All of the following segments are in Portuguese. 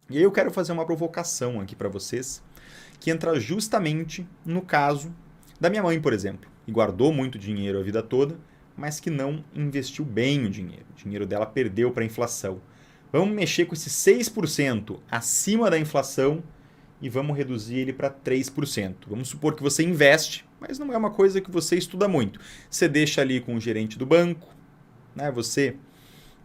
E aí eu quero fazer uma provocação aqui para vocês, que entra justamente no caso da minha mãe, por exemplo, que guardou muito dinheiro a vida toda, mas que não investiu bem o dinheiro. O dinheiro dela perdeu para a inflação. Vamos mexer com esse 6% acima da inflação e vamos reduzir ele para 3%. Vamos supor que você investe, mas não é uma coisa que você estuda muito. Você deixa ali com o gerente do banco, né? Você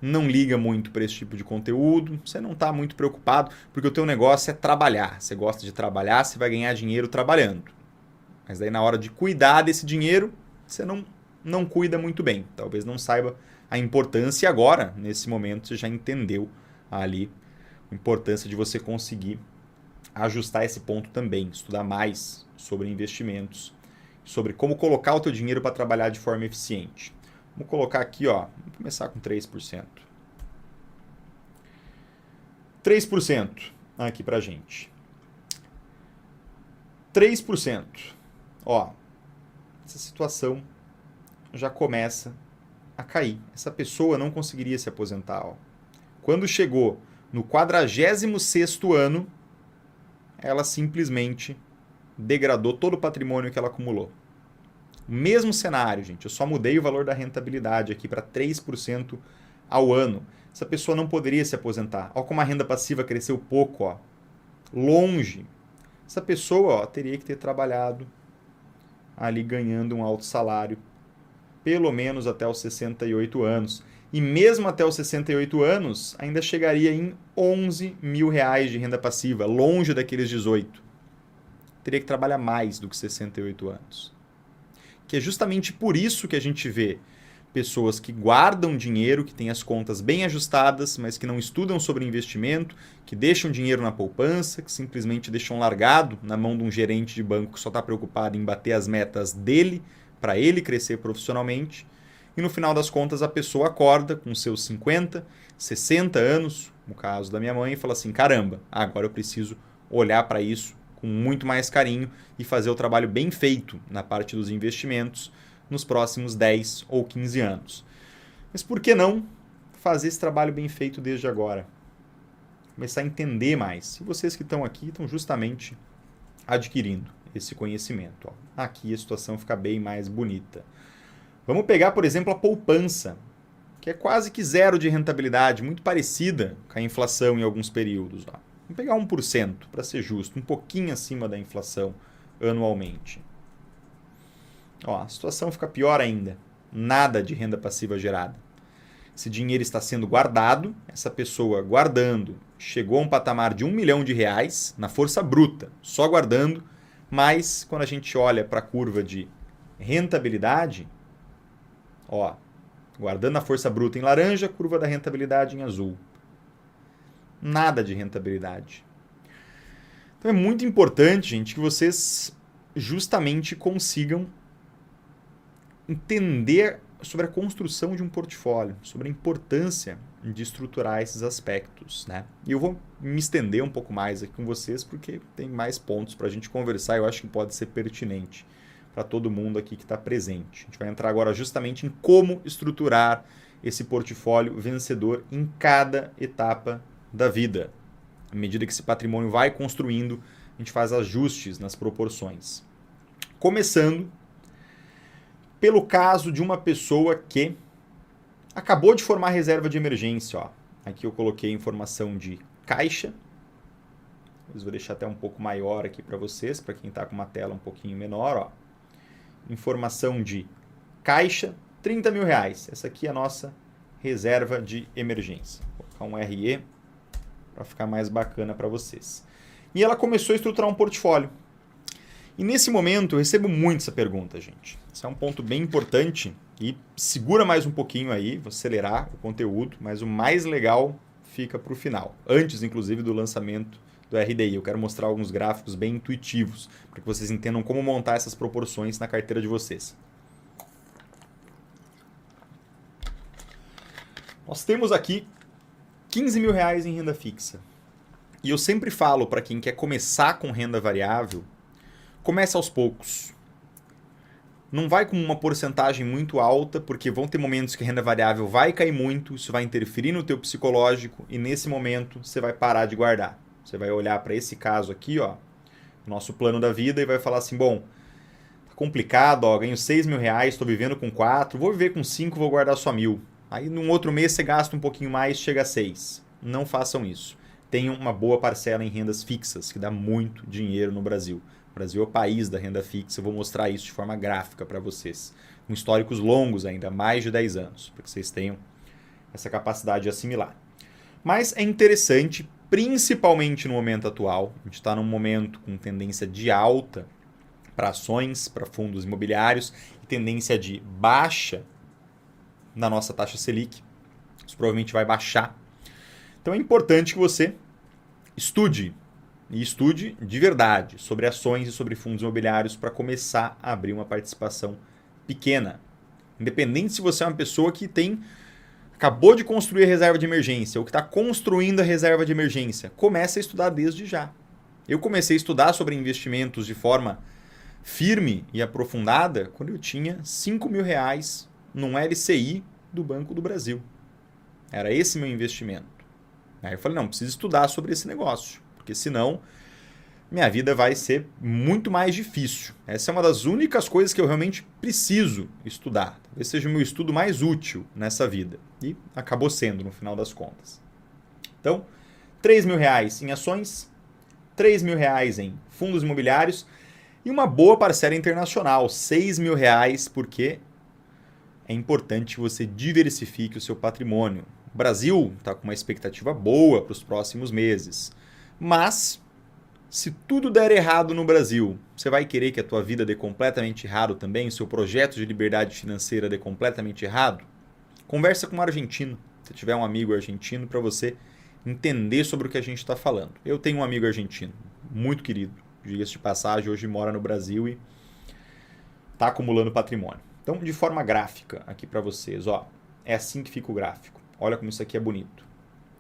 não liga muito para esse tipo de conteúdo, você não está muito preocupado, porque o teu negócio é trabalhar. Você gosta de trabalhar, você vai ganhar dinheiro trabalhando. Mas daí na hora de cuidar desse dinheiro, você não cuida muito bem. Talvez não saiba a importância e agora, nesse momento, você já entendeu ali a importância de você conseguir ajustar esse ponto também, estudar mais sobre investimentos, sobre como colocar o teu dinheiro para trabalhar de forma eficiente. Vamos colocar aqui, ó, vamos começar com 3%. 3% aqui pra gente. 3%. Ó, essa situação já começa a cair. Essa pessoa não conseguiria se aposentar, ó. Quando chegou no 46º ano, ela simplesmente degradou todo o patrimônio que ela acumulou. Mesmo cenário, gente, eu só mudei o valor da rentabilidade aqui para 3% ao ano. Essa pessoa não poderia se aposentar. Olha como a renda passiva cresceu pouco, ó. Longe. Essa pessoa, ó, teria que ter trabalhado ali ganhando um alto salário, pelo menos até os 68 anos. E mesmo até os 68 anos, ainda chegaria em 11 mil reais de renda passiva, longe daqueles 18. Teria que trabalhar mais do que 68 anos. Que é justamente por isso que a gente vê pessoas que guardam dinheiro, que têm as contas bem ajustadas, mas que não estudam sobre investimento, que deixam dinheiro na poupança, que simplesmente deixam largado na mão de um gerente de banco que só está preocupado em bater as metas dele, para ele crescer profissionalmente. E no final das contas a pessoa acorda com seus 50, 60 anos, no caso da minha mãe, e fala assim, caramba, agora eu preciso olhar para isso com muito mais carinho e fazer o trabalho bem feito na parte dos investimentos nos próximos 10 ou 15 anos. Mas por que não fazer esse trabalho bem feito desde agora? Começar a entender mais. E vocês que estão aqui estão justamente adquirindo esse conhecimento. Ó. Aqui a situação fica bem mais bonita. Vamos pegar, por exemplo, a poupança, que é quase que zero de rentabilidade, muito parecida com a inflação em alguns períodos. Ó. Vamos pegar 1%, para ser justo, um pouquinho acima da inflação anualmente. Ó, a situação fica pior ainda. Nada de renda passiva gerada. Esse dinheiro está sendo guardado, essa pessoa guardando chegou a um patamar de 1 milhão de reais na força bruta, só guardando, mas quando a gente olha para a curva de rentabilidade, ó, guardando a força bruta em laranja, curva da rentabilidade em azul. Nada de rentabilidade. Então é muito importante, gente, que vocês justamente consigam entender sobre a construção de um portfólio, sobre a importância de estruturar esses aspectos, né? E eu vou me estender um pouco mais aqui com vocês, porque tem mais pontos para a gente conversar, eu acho que pode ser pertinente para todo mundo aqui que está presente. A gente vai entrar agora justamente em como estruturar esse portfólio vencedor em cada etapa da vida. À medida que esse patrimônio vai construindo, a gente faz ajustes nas proporções. Começando pelo caso de uma pessoa que acabou de formar reserva de emergência. Ó. Aqui eu coloquei informação de caixa. Eu vou deixar até um pouco maior aqui para vocês, para quem está com uma tela um pouquinho menor. Ó. Informação de caixa, 30 mil reais. Essa aqui é a nossa reserva de emergência. Vou colocar um RE para ficar mais bacana para vocês. E ela começou a estruturar um portfólio. E nesse momento eu recebo muito essa pergunta, gente. Isso é um ponto bem importante e segura mais um pouquinho aí, vou acelerar o conteúdo, mas o mais legal fica para o final. Antes, inclusive, do lançamento do RDI. Eu quero mostrar alguns gráficos bem intuitivos para que vocês entendam como montar essas proporções na carteira de vocês. Nós temos aqui 15 mil reais em renda fixa. E eu sempre falo para quem quer começar com renda variável, comece aos poucos. Não vai com uma porcentagem muito alta, porque vão ter momentos que a renda variável vai cair muito, isso vai interferir no teu psicológico e nesse momento você vai parar de guardar. Você vai olhar para esse caso aqui, ó, nosso plano da vida, e vai falar assim, bom, tá complicado, ó, ganho 6 mil reais, estou vivendo com 4, vou viver com 5, vou guardar só 1.000. Aí num outro mês você gasta um pouquinho mais, chega a 6. Não façam isso. Tenham uma boa parcela em rendas fixas, que dá muito dinheiro no Brasil. O Brasil é o país da renda fixa, eu vou mostrar isso de forma gráfica para vocês. Com históricos longos ainda, mais de 10 anos, para que vocês tenham essa capacidade de assimilar. Mas é interessante, principalmente no momento atual, a gente está num momento com tendência de alta para ações, para fundos imobiliários, e tendência de baixa na nossa taxa Selic. Isso provavelmente vai baixar. Então é importante que você estude, e estude de verdade, sobre ações e sobre fundos imobiliários para começar a abrir uma participação pequena. Independente se você é uma pessoa que acabou de construir a reserva de emergência ou que está construindo a reserva de emergência, comece a estudar desde já. Eu comecei a estudar sobre investimentos de forma firme e aprofundada quando eu tinha 5 mil reais num LCI do Banco do Brasil. Era esse meu investimento. Aí eu falei, não, preciso estudar sobre esse negócio, porque senão minha vida vai ser muito mais difícil. Essa é uma das únicas coisas que eu realmente preciso estudar. Talvez seja o meu estudo mais útil nessa vida. E acabou sendo, no final das contas. Então, 3 mil reais em ações, 3 mil reais em fundos imobiliários e uma boa parcela internacional, 6 mil reais, porque é importante que você diversifique o seu patrimônio. O Brasil está com uma expectativa boa para os próximos meses, mas se tudo der errado no Brasil, você vai querer que a tua vida dê completamente errado também? O seu projeto de liberdade financeira dê completamente errado? Conversa com um argentino, se tiver um amigo argentino, para você entender sobre o que a gente está falando. Eu tenho um amigo argentino, muito querido, diga-se de passagem, hoje mora no Brasil e está acumulando patrimônio. Então, de forma gráfica aqui para vocês, ó, é assim que fica o gráfico. Olha como isso aqui é bonito.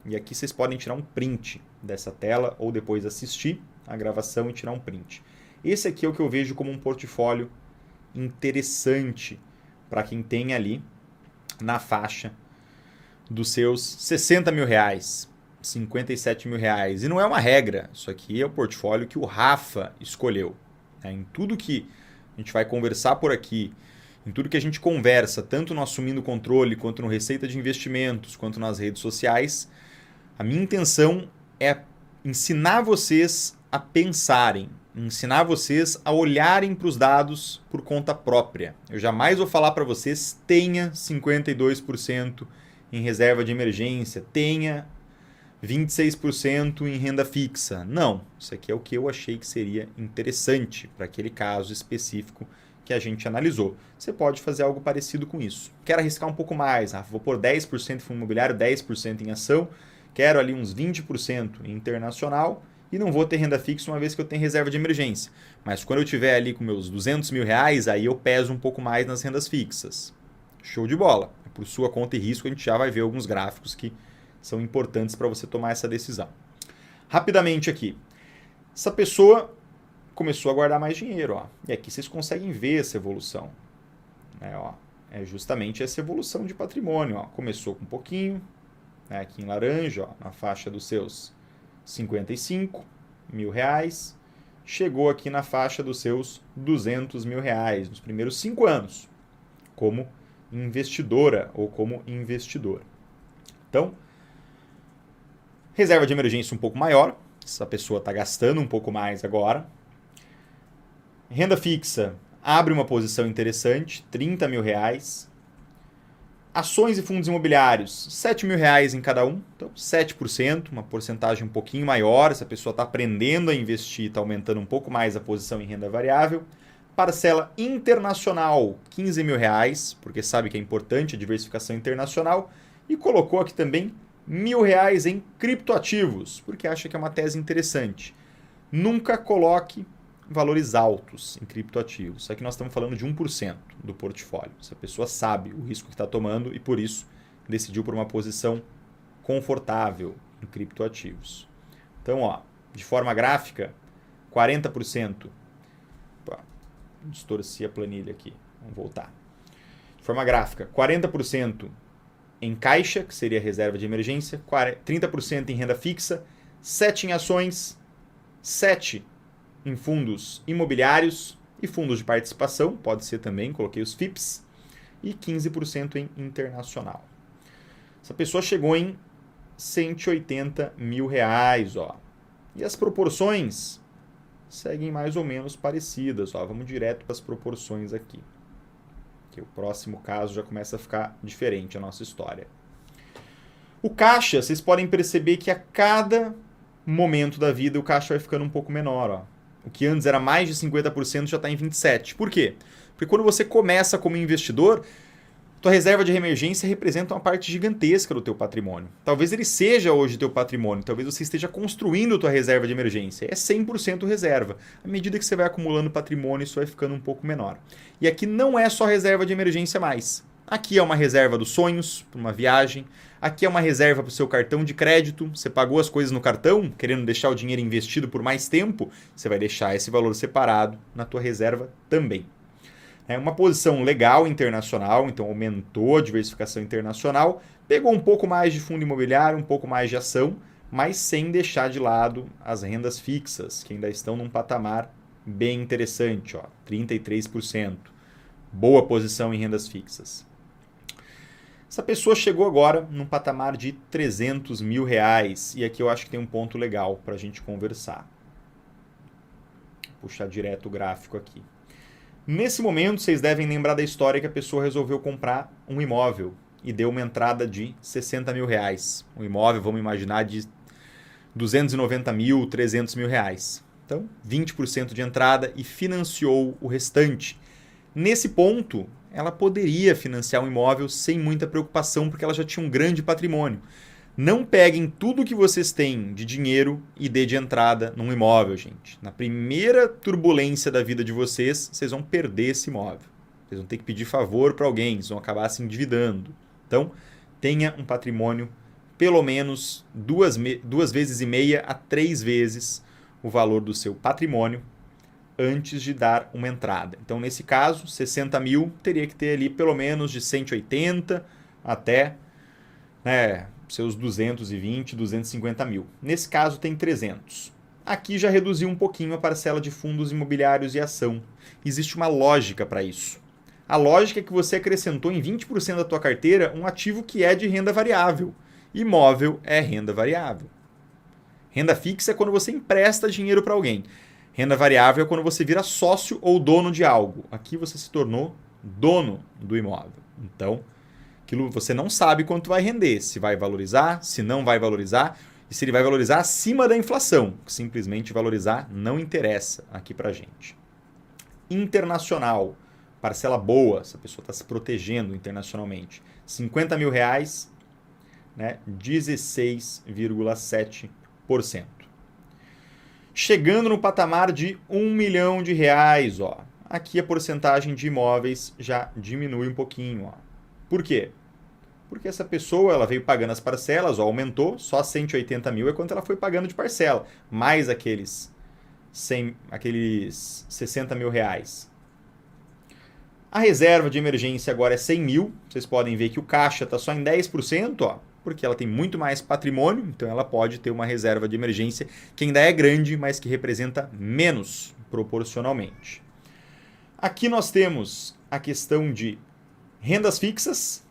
E aqui vocês podem tirar um print dessa tela ou depois assistir a gravação e tirar um print. Esse aqui é o que eu vejo como um portfólio interessante para quem tem ali na faixa dos seus 60 mil reais, 57 mil reais. E não é uma regra, isso aqui é o portfólio que o Rafa escolheu. Em tudo que a gente vai conversar por aqui, em tudo que a gente conversa, tanto no Assumindo Controle, quanto no Receita de Investimentos, quanto nas redes sociais, a minha intenção é ensinar vocês a pensarem, ensinar vocês a olharem para os dados por conta própria. Eu jamais vou falar para vocês, tenha 52% em reserva de emergência, tenha 26% em renda fixa. Não, isso aqui é o que eu achei que seria interessante para aquele caso específico que a gente analisou. Você pode fazer algo parecido com isso. Quero arriscar um pouco mais, Rafa, vou pôr 10% em fundo imobiliário, 10% em ação, quero ali uns 20% em internacional e não vou ter renda fixa uma vez que eu tenho reserva de emergência. Mas quando eu tiver ali com meus 200 mil reais, aí eu peso um pouco mais nas rendas fixas. Show de bola. Por sua conta e risco, a gente já vai ver alguns gráficos que são importantes para você tomar essa decisão. Rapidamente aqui. Essa pessoa começou a guardar mais dinheiro, ó. E aqui vocês conseguem ver essa evolução. É justamente essa evolução de patrimônio. Ó. Começou com um pouquinho, né, aqui em laranja, ó, na faixa dos seus 55 mil reais, chegou aqui na faixa dos seus 200 mil reais nos primeiros 5 anos, como investidora ou como investidor. Então, reserva de emergência um pouco maior, essa pessoa está gastando um pouco mais agora. Renda fixa abre uma posição interessante, 30 mil reais. Ações e fundos imobiliários, 7 mil reais em cada um, então 7%, uma porcentagem um pouquinho maior, essa pessoa está aprendendo a investir, está aumentando um pouco mais a posição em renda variável. Parcela internacional, 15 mil reais, porque sabe que é importante a diversificação internacional, e colocou aqui também R$1.000 em criptoativos, porque acha que é uma tese interessante. Nunca coloque valores altos em criptoativos. Aqui nós estamos falando de 1% do portfólio. Essa pessoa sabe o risco que está tomando e, por isso, decidiu por uma posição confortável em criptoativos. Então, ó, de forma gráfica, 40%. Opa, distorci a planilha aqui. Vamos voltar. De forma gráfica, 40% em caixa, que seria reserva de emergência, 30% em renda fixa, 7 em ações, 7 em fundos imobiliários e fundos de participação, pode ser também, coloquei os FIPS, e 15% em internacional. Essa pessoa chegou em 180 mil reais, ó. E as proporções seguem mais ou menos parecidas, ó. Vamos direto para as proporções aqui, que o próximo caso já começa a ficar diferente a nossa história. O caixa, vocês podem perceber que a cada momento da vida o caixa vai ficando um pouco menor, ó. O que antes era mais de 50% já está em 27%. Por quê? Porque quando você começa como investidor, tua reserva de emergência representa uma parte gigantesca do teu patrimônio. Talvez ele seja hoje teu patrimônio, talvez você esteja construindo tua reserva de emergência. É 100% reserva. À medida que você vai acumulando patrimônio, isso vai ficando um pouco menor. E aqui não é só reserva de emergência mais. Aqui é uma reserva dos sonhos, para uma viagem. Aqui é uma reserva para o seu cartão de crédito. Você pagou as coisas no cartão, querendo deixar o dinheiro investido por mais tempo, você vai deixar esse valor separado na tua reserva também. É uma posição legal internacional, então aumentou a diversificação internacional, pegou um pouco mais de fundo imobiliário, um pouco mais de ação, mas sem deixar de lado as rendas fixas, que ainda estão num patamar bem interessante, ó, 33%. Boa posição em rendas fixas. Essa pessoa chegou agora num patamar de 300 mil reais, e aqui eu acho que tem um ponto legal para a gente conversar. Vou puxar direto o gráfico aqui. Nesse momento, vocês devem lembrar da história que a pessoa resolveu comprar um imóvel e deu uma entrada de 60 mil reais. Um imóvel, vamos imaginar, de 290 mil, 300 mil reais. Então, 20% de entrada e financiou o restante. Nesse ponto, ela poderia financiar um imóvel sem muita preocupação, porque ela já tinha um grande patrimônio. Não peguem tudo que vocês têm de dinheiro e dê de entrada num imóvel, gente. Na primeira turbulência da vida de vocês, vocês vão perder esse imóvel. Vocês vão ter que pedir favor para alguém, vocês vão acabar se endividando. Então, tenha um patrimônio pelo menos 2,5 a 3 vezes o valor do seu patrimônio antes de dar uma entrada. Então, nesse caso, 60 mil teria que ter ali pelo menos de 180 até seus 220, 250 mil. Nesse caso, tem 300. Aqui já reduziu um pouquinho a parcela de fundos imobiliários e ação. Existe uma lógica para isso. A lógica é que você acrescentou em 20% da tua carteira um ativo que é de renda variável. Imóvel é renda variável. Renda fixa é quando você empresta dinheiro para alguém. Renda variável é quando você vira sócio ou dono de algo. Aqui você se tornou dono do imóvel. Então, aquilo você não sabe quanto vai render, se vai valorizar, se não vai valorizar, e se ele vai valorizar acima da inflação. Simplesmente valorizar não interessa aqui para a gente. Internacional, parcela boa, essa pessoa está se protegendo internacionalmente. 50 mil reais, 16,7%. Chegando no patamar de 1 milhão de reais, ó. Aqui a porcentagem de imóveis já diminui um pouquinho, ó. Por quê? Porque essa pessoa ela veio pagando as parcelas, ó, aumentou, só 180 mil é quanto ela foi pagando de parcela, mais aqueles 60 mil reais. A reserva de emergência agora é 100 mil, vocês podem ver que o caixa está só em 10%, ó, porque ela tem muito mais patrimônio, então ela pode ter uma reserva de emergência que ainda é grande, mas que representa menos proporcionalmente. Aqui nós temos a questão de rendas fixas,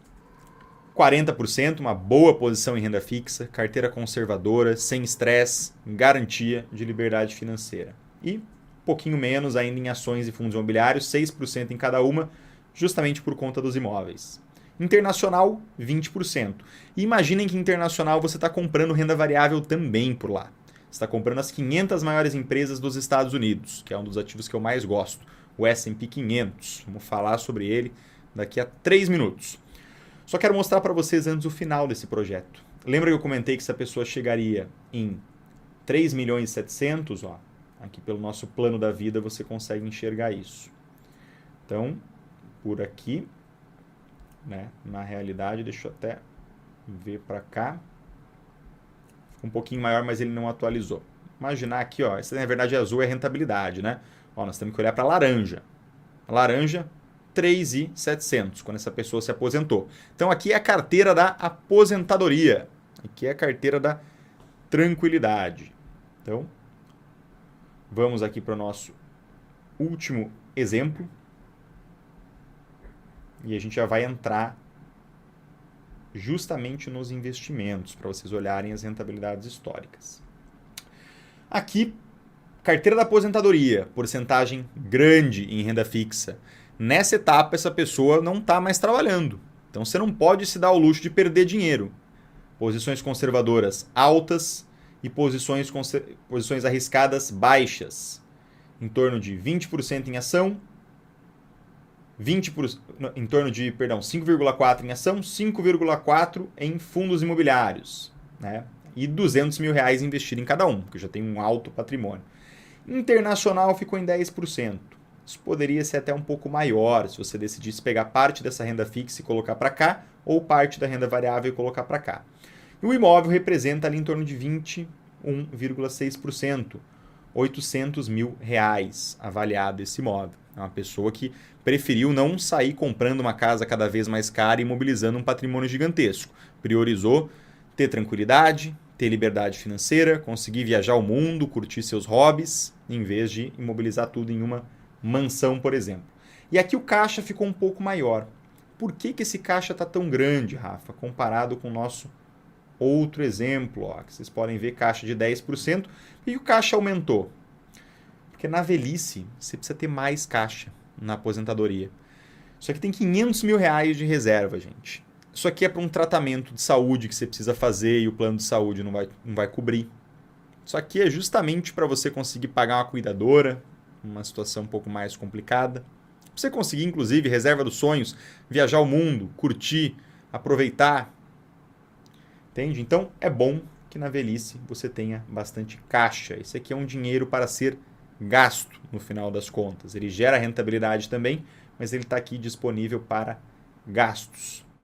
40%, uma boa posição em renda fixa, carteira conservadora, sem estresse, garantia de liberdade financeira. E um pouquinho menos ainda em ações e fundos imobiliários, 6% em cada uma, justamente por conta dos imóveis. Internacional, 20%. E imaginem que internacional você está comprando renda variável também por lá. Você está comprando as 500 maiores empresas dos Estados Unidos, que é um dos ativos que eu mais gosto, o S&P 500. Vamos falar sobre ele daqui a 3 minutos. Só quero mostrar para vocês antes o final desse projeto. Lembra que eu comentei que essa pessoa chegaria em 3 milhões e 700? Ó, aqui pelo nosso plano da vida você consegue enxergar isso. Então, por aqui, na realidade, deixa eu até ver para cá. Fica um pouquinho maior, mas ele não atualizou. Imaginar aqui, ó, essa na verdade azul é rentabilidade, né? Ó, nós temos que olhar para laranja. A laranja, 3.700, quando essa pessoa se aposentou. Então aqui é a carteira da aposentadoria. Aqui é a carteira da tranquilidade. Então, vamos aqui para o nosso último exemplo. E a gente já vai entrar justamente nos investimentos, para vocês olharem as rentabilidades históricas. Aqui, carteira da aposentadoria, porcentagem grande em renda fixa. Nessa etapa, essa pessoa não está mais trabalhando. Então, você não pode se dar ao luxo de perder dinheiro. Posições conservadoras altas e posições arriscadas baixas. Em torno de 20% em ação, 5,4% em ação, 5,4% em fundos imobiliários, né? E R$200 mil investir em cada um, porque já tem um alto patrimônio. Internacional ficou em 10%. Isso poderia ser até um pouco maior se você decidisse pegar parte dessa renda fixa e colocar para cá, ou parte da renda variável e colocar para cá. E o imóvel representa ali em torno de 21,6%, R$800 mil avaliado esse imóvel. É uma pessoa que preferiu não sair comprando uma casa cada vez mais cara e imobilizando um patrimônio gigantesco. Priorizou ter tranquilidade, ter liberdade financeira, conseguir viajar o mundo, curtir seus hobbies, em vez de imobilizar tudo em uma mansão, por exemplo. E aqui o caixa ficou um pouco maior. Por que esse caixa está tão grande, Rafa, comparado com o nosso outro exemplo? Ó, que vocês podem ver caixa de 10%. E o caixa aumentou? Porque na velhice você precisa ter mais caixa na aposentadoria. Isso aqui tem R$500 mil de reserva, gente. Isso aqui é para um tratamento de saúde que você precisa fazer e o plano de saúde não vai cobrir. Isso aqui é justamente para você conseguir pagar uma cuidadora, uma situação um pouco mais complicada. Pra você conseguir, inclusive, reserva dos sonhos, viajar o mundo, curtir, aproveitar. Entende? Então, é bom que na velhice você tenha bastante caixa. Esse aqui é um dinheiro para ser gasto no final das contas. Ele gera rentabilidade também, mas ele está aqui disponível para gastos.